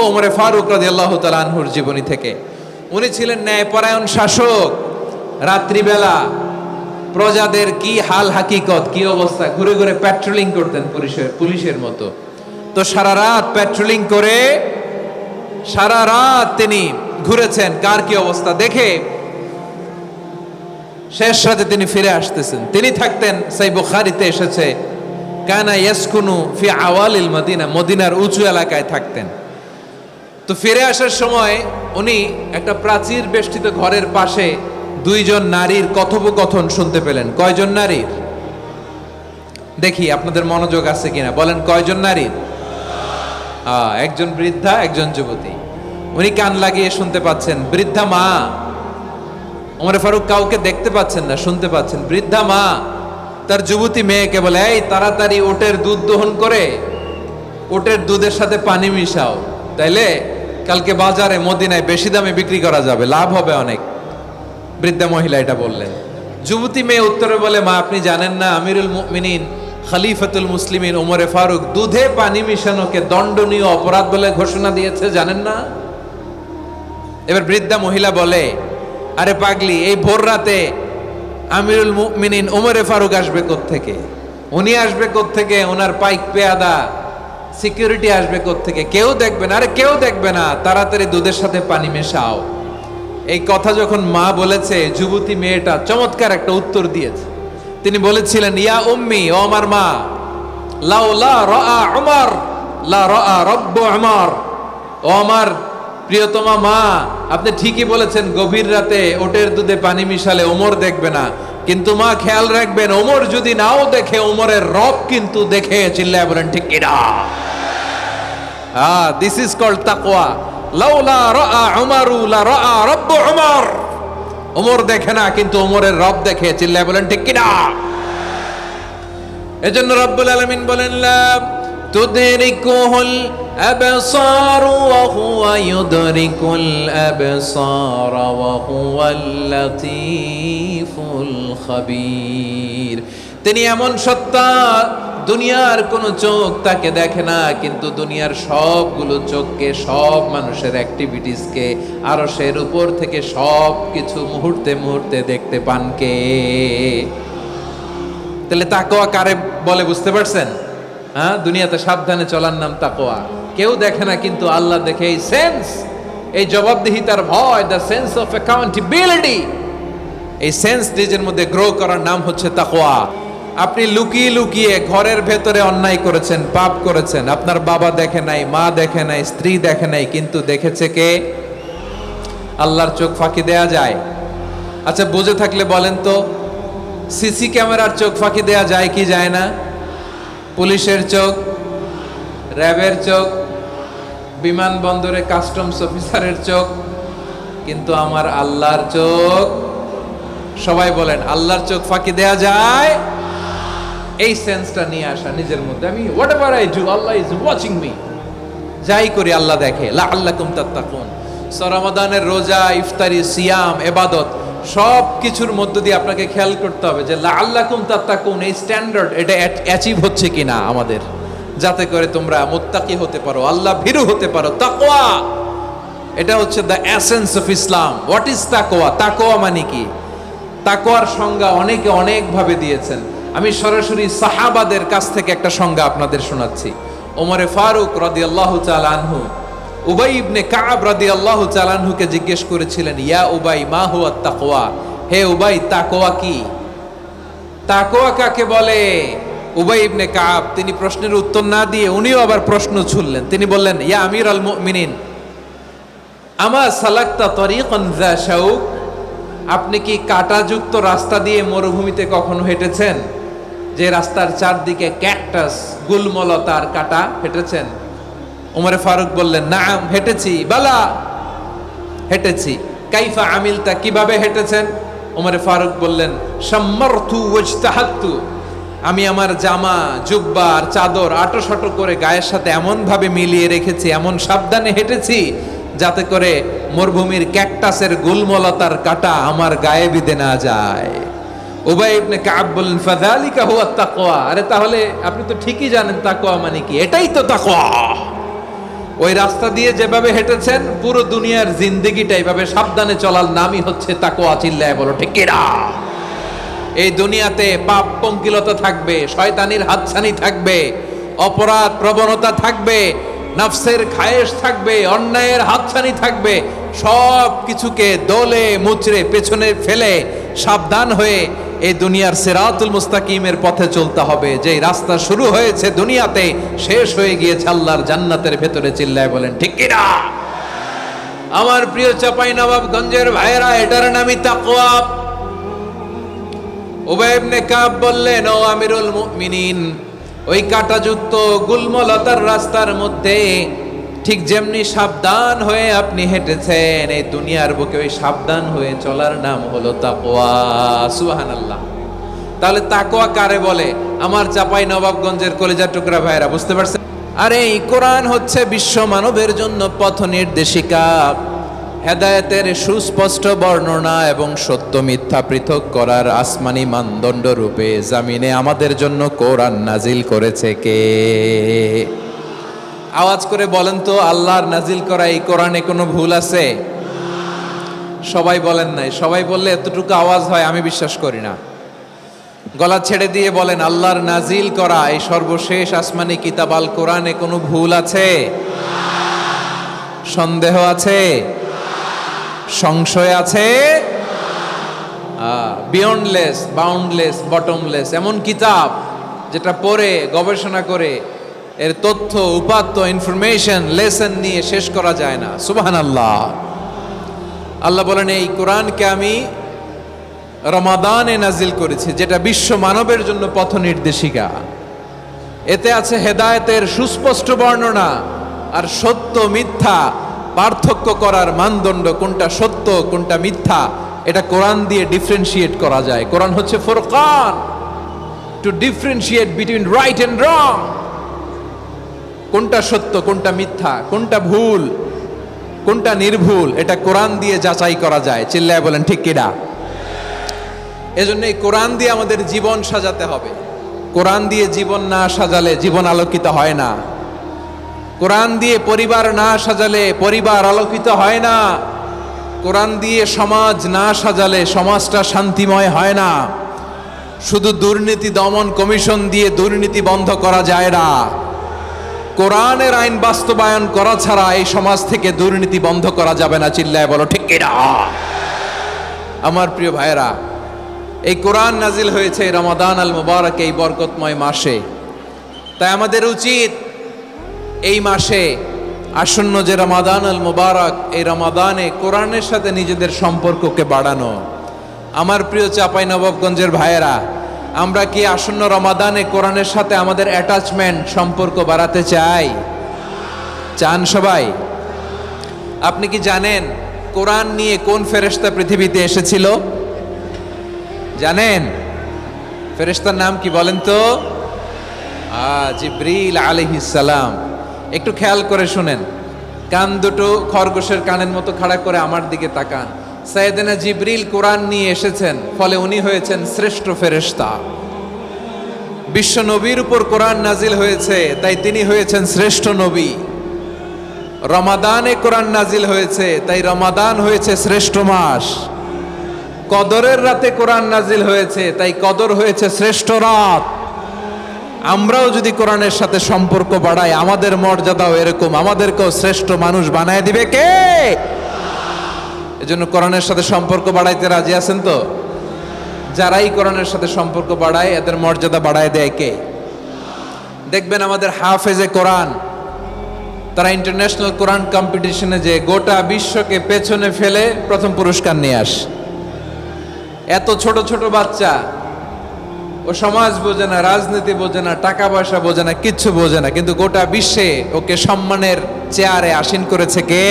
ওমরে ফারুক রাদিয়াল্লাহু তাআলা আনহুর জীবনী থেকে। উনি ছিলেন ন্যায়পরায়ণ শাসক। রাত্রিবেলা প্রজাদের কি হাল হাকিকত, কি অবস্থা, ঘুরে ঘুরে প্যাট্রোলিং করতেন পুলিশের মতো। তো সারা রাত প্যাট্রোলিং করে সারা রাত তিনি ঘুরেছেন কার কি অবস্থা দেখে শেষ রাতে তিনি ফিরে আসতেছেন। তিনি থাকতেন, সেই বুখারীতে এসেছে, কানা ইয়াসকুনু ফি আওয়ালিল মদিনা, মদিনার উঁচু এলাকায় থাকতেন। তো ফিরে আসার সময় উনি একটা প্রাচীর বেষ্টিত ঘরের পাশে দুইজন নারীর কথোপকথন শুনতে পেলেন। কয়জন নারীর? দেখি আপনাদের মনোযোগ আছে কিনা, বলেন কয়জন নারীর? একজন বৃদ্ধা, একজন যুবতী। উনি কান লাগিয়ে শুনতে পাচ্ছেন। বৃদ্ধা মা, ওমরে ফারুক কাউকে দেখতে পাচ্ছেন না, শুনতে পাচ্ছেন। বৃদ্ধা মা তার যুবতী মেয়েকে বলে, এই তাড়াতাড়ি ওটের দুধ দহন করে ওটের দুধের সাথে পানি মিশাও, তাইলে কালকে বাজারে মদিনায় বেশি দামে বিক্রি করা যাবে, লাভ হবে অনেক। বৃদ্ধা মহিলা এটা বললেন। যুবতী মেয়ে উত্তরে বলে, মা আপনি জানেন না আমিরুল মুমিনিন খলিফাতুল মুসলিমিন ওমরে ফারুক দুধে পানি মিশানোকে দণ্ডনীয় অপরাধ বলে ঘোষণা দিয়েছে, জানেন না? এবার বৃদ্ধা মহিলা বলে, আরে পাগলি, এই ভোর রাতে আমিরুল মুমিনিন ওমরে ফারুক আসবে কোত্থেকে? উনি আসবে কোত্থেকে? ওনার পাইক পেয়াদা সিকিউরিটি আসবে কোত্থেকে? কেউ দেখবে না। আরে কেউ দেখবে না, তাড়াতাড়ি দুধের সাথে পানি মেশাও। এই কথা যখন মা বলেছে, যুবতী মেয়েটা চমৎকার একটা উত্তর দিয়েছে। তিনি বলেছিলেন, ইয়া উম্মি, ও আমার মা, লাউলা রাআ উমর লা রাআ রব্ব উমর। ও আমার প্রিয়তমা মা, আপনি ঠিকই বলেছেন, গভীর রাতে ওটের দুধে পানি মিশালে ওমর দেখবে না, কিন্তু মা খেয়াল রাখবেন, ওমর যদি নাও দেখে, ওমরের রব কিন্তু দেখে। চিল্লায় বলেন ঠিক কিনা? দিস ইজ কল্ড তাকওয়া। লাউলা রাআ উমরু লা রাআ রব্ব উমর। ওমর দেখে না, কিন্তু ওমরের রব দেখে। চিল্লায় বলেন ঠিক কিনা? এজন্য রব্বুল আলামিন বলেন, লা তুদরিকুহুল আবসার ওয়া হুয়া ইউদরিকুল আবসার ওয়া হুয়াল লাতীফুল খাবীর। তিনি এমন সত্তা, দুনিয়ার কোনো চোখ তাকে দেখে না, কিন্তু দুনিয়ার সবগুলো চোখকে, সব মানুষের অ্যাক্টিভিটিসকে, আরশের উপর থেকে সব কিছু মুহূর্তে মুহূর্তে দেখতে পান কে? তাহলে তাকওয়া কারে বলে বুঝতে পারছেন? দুনিয়াতে সাবধানে চলার নাম তাকওয়া। কেউ দেখে না, কিন্তু আল্লাহ দেখে। এই সেন্স, এই জবাবদিহিতার ভয়, দ্য সেন্স অফ অ্যাকাউন্টেবিলিটি, এই সেন্স নিজের মধ্যে গ্রো করার নাম হচ্ছে তাকওয়া। আপনি লুকিয়ে লুকিয়ে ঘরের ভেতরে অন্যায় করেছেন, পাপ করেছেন, আপনার বাবা দেখে নাই, মা দেখে নাই, স্ত্রী দেখে নাই, কিন্তু দেখেছে কে? আল্লাহর চোখ ফাঁকি দেয়া যায়? আচ্ছা বুঝে থাকলে বলেন তো, সিসি ক্যামেরার চোখ ফাঁকি দেয়া যায় কি যায় না? পুলিশের চোখ, র্যাবের চোখ, বিমানবন্দরে কাস্টমস অফিসারের চোখ, কিন্তু আমার আল্লাহর চোখ? সবাই বলেন, আল্লাহর চোখ ফাঁকি দেয়া যায়? এই সেন্সটা নিয়ে আসা নিজের মধ্যে, আমি what ever I do, Allah is watching me. যাই করি আল্লাহ দেখে। লাআল্লাকুম তাত্তাকুন। রমাদানের রোজা, ইফতারি, সিয়াম, ইবাদত, সব কিছুর মধ্য দিয়ে আপনাকে খেয়াল করতে হবে যে লাআল্লাকুম তাত্তাকুন, এই স্ট্যান্ডার্ড এটা অ্যাচিভ হচ্ছে কিনা আমাদের, যাতে করে তোমরা মুত্তাকি হতে পারো, আল্লাহ ভীরু হতে পারো। তাকওয়া, এটা হচ্ছে the essence of Islam. What is তাকওয়া? তাকওয়া মানে কি? তাকওয়ার সংজ্ঞা অনেকে অনেক ভাবে দিয়েছেন। আমি সরাসরি সাহাবাদের কাছ থেকে একটা সংজ্ঞা আপনাদের শোনাচ্ছি। ওমরে ফারুক রাদিয়াল্লাহু তাআলা আনহু উবাই ইবনে কাব রাদিয়াল্লাহু তাআলা আনহুকে জিজ্ঞেস করেছিলেন, ইয়া উবাই মা হুয়া তাকওয়া? হে উবাই, তাকওয়া কি? তাকওয়া কাকে বলে? উবাই ইবনে কাব তিনি প্রশ্নের উত্তর না দিয়ে উনিও আবার প্রশ্ন ছুড়লেন। তিনি বললেন, ইয়া আমিরুল মুমিনিন, আমা সালাকতা তরিকান যা শাউক? আপনি কি কাঁটাযুক্ত রাস্তা দিয়ে মরুভূমিতে কখনো হেঁটেছেন, যে রাস্তার চারদিকে ক্যাকটাস, গুলমলতার কাঁটা, হেঁটেছেন? ওমরে ফারুক বললেন, নাম, হেঁটেছি। বালা, হেঁটেছি। কাইফা আমিলতা, কিভাবে হেঁটেছেন? ওমরে ফারুক বললেন, শাম্মারতু ওয়াজতাহাতু, আমি আমার জামা, জুব্বা আর চাদর আটোসাটো করে গায়ের সাথে এমন ভাবে মিলিয়ে রেখেছি, এমন সাবধানে হেঁটেছি, যাতে করে মরুভূমির ক্যাকটাসের গুলমলতার কাঁটা আমার গায়ে বিঁধে না যায়। উবাই ইবনে কাব বললেন, ফাযালিকা হুয়া তাকওয়া। আরে তাহলে আপনি তো ঠিকই জানেন তাকওয়া মানে কি, এটাই তো তাকওয়া। ওই রাস্তা দিয়ে যেভাবে হেঁটেছেন পুরো দুনিয়ার জিন্দেগিটা এইভাবে সাবধানে চলার নামই হচ্ছে তাকওয়া। চিল্লায় বলো ঠিক কিনা? এই দুনিয়াতে পাপ পঙ্কিলতা থাকবে, শয়তানির হাতছানি থাকবে, অপরাধ প্রবণতা থাকবে, নফসের খায়েশ থাকবে, অন্যায়ের হাতছানি থাকবে। সব কিছুকে দলে মুচড়ে পেছনে ফেলে সাবধান হয়ে এই দুনিয়ার সিরাতুল মুস্তাকিমের পথে চলতে হবে। যে রাস্তা শুরু হয়েছে দুনিয়াতে, শেষ হয়ে গিয়েছে আল্লাহর জান্নাতের ভেতরে। চিল্লায় বলেন ঠিক কিনা? আমার প্রিয় চাঁপাইনবাবগঞ্জের ভাইয়েরা, এটার নামই তাকওয়া। উবাই ইবনে কাব বললেন, ও আমিরুল মুমিনিন, ওই কাঁটাযুক্ত গুলমলতার রাস্তার মধ্যে ঠিক যেমনি সাবধান হয়ে আপনি হেঁটেছেন, এই দুনিয়ার বুকে ওই সাবধান হয়ে চলার নাম হলো তাকওয়া। সুবহানাল্লাহ। তাহলে তাকওয়া কারে বলে? আমার চাঁপাইনবাবগঞ্জের কলিজার টুকরা ভাইয়েরা, বুঝতে পারছেন? আরে এই কোরআন হচ্ছে বিশ্ব মানবের জন্য পথ নির্দেশিকা, হেদায়েতের সুস্পষ্ট বর্ণনা এবং সত্য মিথ্যা পৃথক করার আসমানি মানদণ্ড রূপে জামিনে আমাদের জন্য কোরআন নাজিল করেছে কে? আওয়াজ করে বলেন তো, আল্লাহর নাজিল করা এই কোরআনে কোনো ভুল আছে? সবাই বলেন নাই। সবাই বললে এতটুকু আওয়াজ হয় আমি বিশ্বাস করি না। গলা ছেড়ে দিয়ে বলেন, আল্লাহর নাজিল করা এই সর্বশেষ আসমানি কিতাব আল কোরআনে কোনো ভুল আছে? সন্দেহ আছে? সংশয় আছে? বিয়ন্ডলেস, বাউন্ডলেস, বটমলেস এমন কিতাব যেটা পড়ে গবেষণা করে এর তথ্য উপাত্ত ইনফরমেশন লেসন নিয়ে শেষ করা যায় না। সুবহানাল্লাহ। আল্লাহ বলেন, এই কোরআনকে আমি রমাদানে নাজিল করেছি, যেটা বিশ্ব মানবের জন্য পথ নির্দেশিকা। এতে আছে হেদায়েতের সুস্পষ্ট বর্ণনা আর সত্য মিথ্যা পার্থক্য করার মানদণ্ড, কোনটা সত্য কোনটা মিথ্যা এটা কোরআন দিয়ে ডিফারেন্সিয়েট করা যায়। কোরআন হচ্ছে ফুরকান, to differentiate between right and wrong. কোনটা সত্য কোনটা মিথ্যা, কোনটা ভুল কোনটা নির্ভুল, এটা কোরআন দিয়ে যাচাই করা যায়। চিল্লায় বলেন ঠিক কিনা? এজন্য এই কোরআন দিয়ে আমাদের জীবন সাজাতে হবে। কোরআন দিয়ে জীবন না সাজালে জীবন আলোকিত হয় না। কোরআন দিয়ে পরিবার না সাজালে পরিবার আলোকিত হয় না। কোরআন দিয়ে সমাজ না সাজালে সমাজটা শান্তিময় হয় না। শুধু দুর্নীতি দমন কমিশন দিয়ে দুর্নীতি বন্ধ করা যায় না। কোরআনের আইন বাস্তবায়ন করা ছাড়া এই সমাজ থেকে দুর্নীতি বন্ধ করা যাবে না। চিল্লায় বলো ঠিক কিনা? আমার প্রিয় ভাইয়েরা, এই কোরআন নাজিল হয়েছে রমাদান আল মুবারক, এই বরকতময় মাসে। তাই আমাদের উচিত এই মাসে আসন্ন যে রমাদান আল মুবারক, এই রমাদানে কোরআনের সাথে নিজেদের সম্পর্ককে বাড়ানো। আমার প্রিয় চাঁপাইনবাবগঞ্জের ভাইয়েরা, আমরা কি আসন্ন রমাদানে কোরআনের সাথে আমাদের অ্যাটাচমেন্ট সম্পর্ক বাড়াতে চাই? চান সবাই? আপনি কি জানেন কোরআন নিয়ে কোন ফেরেশতা পৃথিবীতে এসেছিল? জানেন? ফেরেশতার নাম কি বলেন তো? জিবরিল আলাইহিস সালাম। একটু খেয়াল করে শুনেন, কান দুটো খরগোশের কানের মতো খাড়া করে আমার দিকে তাকান। সাইয়েদনা জিবরিল কোরআন নিয়ে এসেছেন, ফলে উনি হয়েছেন শ্রেষ্ঠ ফেরেশতা। বিশ্ব নবীর উপর কোরআন নাজিল হয়েছে, তাই তিনি হয়েছেন শ্রেষ্ঠ নবী। রমাদানে কোরআন নাজিল হয়েছে, তাই রমাদান হয়েছে শ্রেষ্ঠ মাস। কদরের রাতে কোরআন নাজিল হয়েছে, তাই কদর হয়েছে শ্রেষ্ঠ রাত। আমরাও যদি কোরআনের সাথে সম্পর্ক বাড়াই, আমাদের মর্যাদাও এরকম, আমাদেরকেও শ্রেষ্ঠ মানুষ বানায় দিবে কে? এজন্য কোরআনের সাথে সম্পর্ক বাড়াইতে রাজি আছেন তো? যারাই কোরআনের সাথে সম্পর্ক বাড়ায় এদের মর্যাদা বাড়ায় দেয় কে? দেখবেন আমাদের হাফেজে কোরআন, তারা ইন্টারন্যাশনাল কোরআন কম্পিটিশনে যে গোটা বিশ্বকে পেছনে ফেলে প্রথম পুরস্কার নিয়ে আসে। এত ছোট ছোট বাচ্চা, ও সমাজ বোঝে না, রাজনীতি বোঝে না, টাকা পয়সা বোঝে না, কিচ্ছু বোঝে না, কিন্তু গোটা বিশ্বে ওকে সম্মানের চেয়ারে আসীন করেছে কে?